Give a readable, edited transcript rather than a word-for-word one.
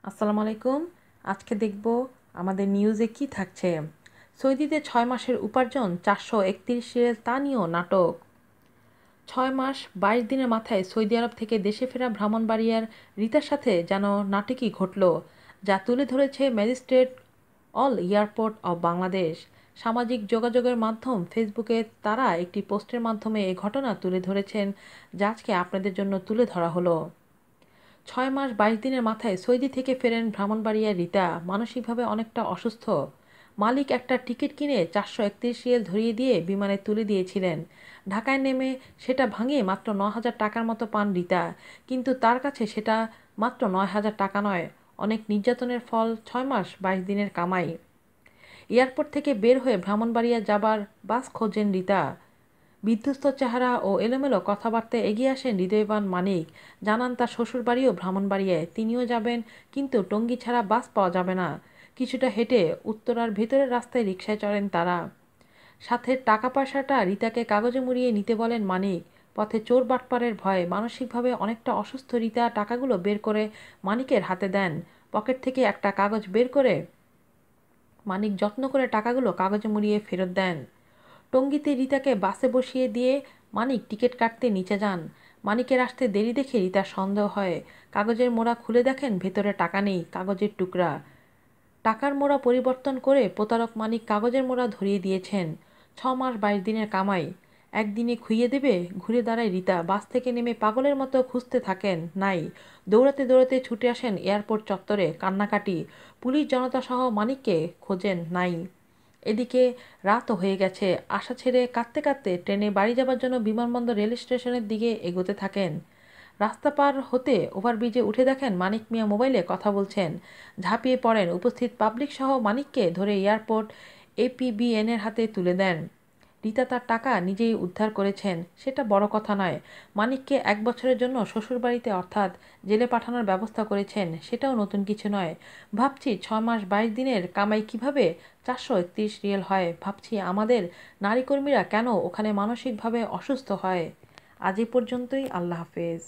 আসসালামু আলাইকুম। আজকে দেখব আমাদের নিউজে কি থাকছে। সৌদিতে 6 মাসের উপার্জন 431 তা নিয়েও নাটক। 6 মাস 22 দিনের মাথায় সৌদি আরব থেকে দেশে ফেরা ব্রাহ্মণবাড়িয়ার রিতার সাথে যেন নাটকই ঘটল, যা তুলে ধরেছে magistrate all airport of Bangladesh. সামাজিক যোগাযোগের মাধ্যম ফেসবুকে তারা একটি পোস্টের মাধ্যমে এই ঘটনা তুলে ধরেছেন, যা আজকে আপনাদের জন্য তুলে ধরা হলো। 6 মাস 22 দিনের মাথায় সৌদি থেকে ফেরেন ব্রাহ্মণবাড়িয়ার রিতা, মানসিকভাবে অনেকটা অসুস্থ। মালিক একটা টিকিট কিনে 431 রিয়াল ধরিয়ে দিয়ে বিমানে তুলে দিয়েছিলেন। ঢাকায় নেমে সেটা ভাঙিয়ে মাত্র 9,000 টাকার মতো পান রিতা, কিন্তু তার কাছে সেটা মাত্র 9,000 টাকা নয়, অনেক নির্যাতনের ফল 6 মাস 22 দিনের কামাই। এয়ারপোর্ট থেকে বের হয়ে ব্রাহ্মণবাড়িয়া যাবার বাস খোঁজেন রিতা। বিধ্বস্ত চেহারা ও এলোমেলো কথাবার্তায় এগিয়ে আসেন হৃদয়বান মানিক, জানান তার শ্বশুরবাড়িও ব্রাহ্মণবাড়িয়ায়, তিনিও যাবেন, কিন্তু টঙ্গী ছাড়া বাস পাওয়া যাবে না। কিছুটা হেঁটে উত্তরার ভেতরের রাস্তায় রিকশায় চড়েন তারা। সাথে টাকা পয়সাটা রিতাকে কাগজে মুড়িয়ে নিতে বলেন মানিক। পথে চোর বাটপারের ভয়ে মানসিকভাবে অনেকটা অসুস্থ রিতা টাকাগুলো বের করে মানিকের হাতে দেন। পকেট থেকে একটা কাগজ বের করে মানিক যত্ন করে টাকাগুলো কাগজে মুড়িয়ে ফেরত দেন। টঙ্গীতে রিতাকে বাসে বসিয়ে দিয়ে মানিক টিকিট কাটতে নিচে যান। মানিকের আসতে দেরি দেখে রিতার সন্দেহ হয়। কাগজের মোড়া খুলে দেখেন ভেতরে টাকা নেই, কাগজের টুকরা। টাকার মোড়া পরিবর্তন করে প্রতারক মানিক কাগজের মোড়া ধরিয়ে দিয়েছেন। 6 মাস 22 দিনের কামাই একদিনে খুইয়ে দেবে। ঘুরে দাঁড়ায় রিতা, বাস থেকে নেমে পাগলের মতো খুঁজতে থাকেন, নাই। দৌড়াতে দৌড়াতে ছুটে আসেন এয়ারপোর্ট চত্বরে, কান্নাকাটি। পুলিশ জনতাসহ মানিককে খোঁজেন, নাই। এদিকে রাতও হয়ে গেছে। আশা ছেড়ে কাঁদতে কাঁদতে ট্রেনে বাড়ি যাবার জন্য বিমানবন্দর রেল স্টেশনের দিকে এগোতে থাকেন। রাস্তা পার হতে ওভারব্রিজে উঠে দেখেন মানিক মিয়া মোবাইলে কথা বলছেন। ঝাঁপিয়ে পড়েন, উপস্থিত পাবলিক সহ মানিককে ধরে এয়ারপোর্ট এপিবিএনের হাতে তুলে দেন। রিতা তার টাকা নিজেই উদ্ধার করেছেন, সেটা বড় কথা নয়। মানিককে 1 বছরের জন্য শ্বশুরবাড়িতে অর্থাৎ জেলে পাঠানোর ব্যবস্থা করেছেন, সেটাও নতুন কিছু নয়। ভাবছি 6 মাস 22 দিনের কামাই কিভাবে 431 রিয়াল হয়। ভাবছি আমাদের নারী কর্মীরা কেন ওখানে মানসিকভাবে অসুস্থ হয়। আজ এ পর্যন্তই। আল্লাহ হাফেজ।